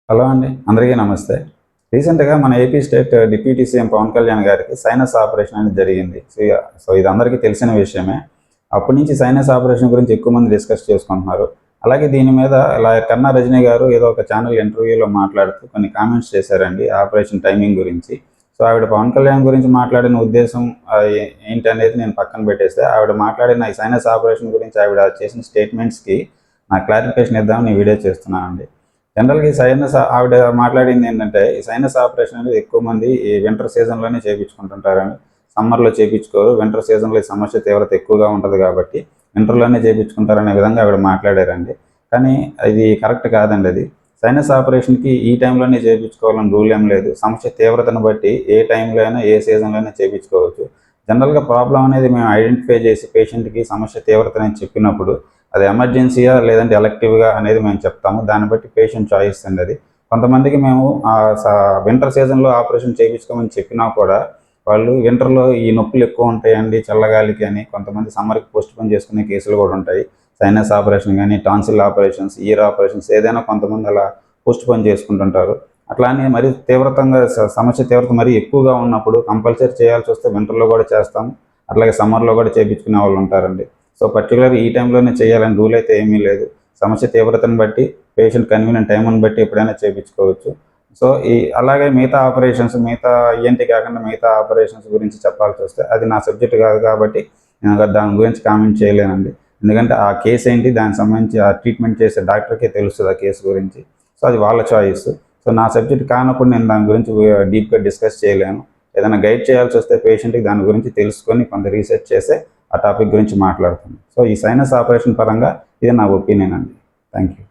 Hello అండి, అందరికీ నమస్తే. రీసెంట్‌గా మన AP state deputy CM Pawan Kalyan గారికి సైనస్ ఆపరేషన్ అనేది జరిగింది. ఇది అందరికీ తెలిసిన విషయమే. అప్పటి నుంచి సైనస్ ఆపరేషన్ గురించి ఎక్కువ మంది డిస్కస్ చేసుకుంటున్నారు. అలాగే దీని మీద ఇలా కన్నా రజనీ గారు ఏదో ఒక ఛానల్ ఇంటర్వ్యూలో మాట్లాడుతూ కొన్ని కామెంట్స్ చేశారండి ఆపరేషన్ టైమింగ్ గురించి. ఆవిడ పవన్ కళ్యాణ్ గురించి మాట్లాడిన ఉద్దేశం ఏంటనేది నేను పక్కన పెట్టేస్తే, ఆవిడ మాట్లాడిన ఈ సైనస్ ఆపరేషన్ గురించి ఆవిడ చేసిన స్టేట్మెంట్స్‌కి నాకు క్లారిఫికేషన్ ఇద్దామని ఈ వీడియో చేస్తున్నానండి. జనరల్‌గా ఈ సైనస్ ఆవిడ మాట్లాడింది ఏంటంటే, ఈ సైనస్ ఆపరేషన్ అనేది ఎక్కువ మంది ఈ వింటర్ సీజన్‌లోనే చేపించుకుంటుంటారని. సమ్మర్‌లో చేపించుకోరు. వింటర్ సీజన్‌లో ఈ సమస్య తీవ్రత ఎక్కువగా ఉంటుంది కాబట్టి వింటర్‌లోనే చేపించుకుంటారనే విధంగా ఆవిడ మాట్లాడారండి. కానీ అది కరెక్ట్ కాదండి అది. సైనస్ ఆపరేషన్‌కి ఈ టైంలోనే చేపించుకోవాలని రూల్ ఏం లేదు. సమస్య తీవ్రతను బట్టి ఏ టైంలో అయినా, ఏ సీజన్‌లో అయినా చేపించుకోవచ్చు. జనరల్‌గా ప్రాబ్లమ్ అనేది మేము ఐడెంటిఫై చేసి పేషెంట్‌కి సమస్య తీవ్రతని చెప్పినప్పుడు అది ఎమర్జెన్సీయా లేదంటే ఎలక్టివ్‌గా అనేది మేము చెప్తాము. దాన్ని బట్టి పేషెంట్ చాయిస్ అండి అది. కొంతమందికి మేము వింటర్ సీజన్‌లో ఆపరేషన్ చేయించుకోమని చెప్పినా కూడా వాళ్ళు వింటర్‌లో ఈ నొప్పులు ఎక్కువ ఉంటాయండి చల్లగాలికి అని కొంతమంది సమ్మర్‌కి పోస్ట్‌పోన్ చేసుకునే కేసులు కూడా ఉంటాయి. సైనస్ ఆపరేషన్ గానీ, టాన్సిల్ ఆపరేషన్స్, ఇయర్ ఆపరేషన్స్ ఏదైనా కొంతమంది అలా పోస్ట్‌పోన్ చేసుకుంటుంటారు. అట్లా అని మరీ తీవ్రతంగా సమస్య తీవ్రత మరీ ఎక్కువగా ఉన్నప్పుడు కంపల్సరీ చేయాల్సొస్తే వింటర్‌లో కూడా చేస్తాము. అట్లాగే సమ్మర్‌లో కూడా చేపించుకునే వాళ్ళు ఉంటారండి. పర్టికులర్‌గా ఈ టైంలోనే చేయాలని రూల్ అయితే ఏమీ లేదు. సమస్య తీవ్రతను బట్టి, పేషెంట్ కన్వీనియంట్ టైంని బట్టి ఎప్పుడైనా చేపించుకోవచ్చు. అలాగే మిగతా ఈఎన్‌టీ కాకుండా మిగతా ఆపరేషన్స్ గురించి చెప్పాల్సొస్తే అది నా సబ్జెక్ట్ కాదు కాబట్టి నేను దాని గురించి కామెంట్ చేయలేనండి. ఎందుకంటే ఆ కేస్ ఏంటి, దానికి సంబంధించి ఆ ట్రీట్మెంట్ చేసే డాక్టర్‌కే తెలుస్తది ఆ కేస్ గురించి. అది వాళ్ళ చాయిస్. నా సబ్జెక్ట్ కానప్పుడు నేను దాని గురించి డీప్‌గా డిస్కస్ చేయలేను. ఏదైనా గైడ్ చేయాల్సొస్తే పేషెంట్‌కి దాని గురించి తెలుసుకొని కొంత రీసెర్చ్ చేసే ఆ టాపిక్ గురించి మాట్లాడుతాను. ఈ సైనస్ ఆపరేషన్ పరంగా ఇది నా ఒపీనియన్ అండి. Thank you.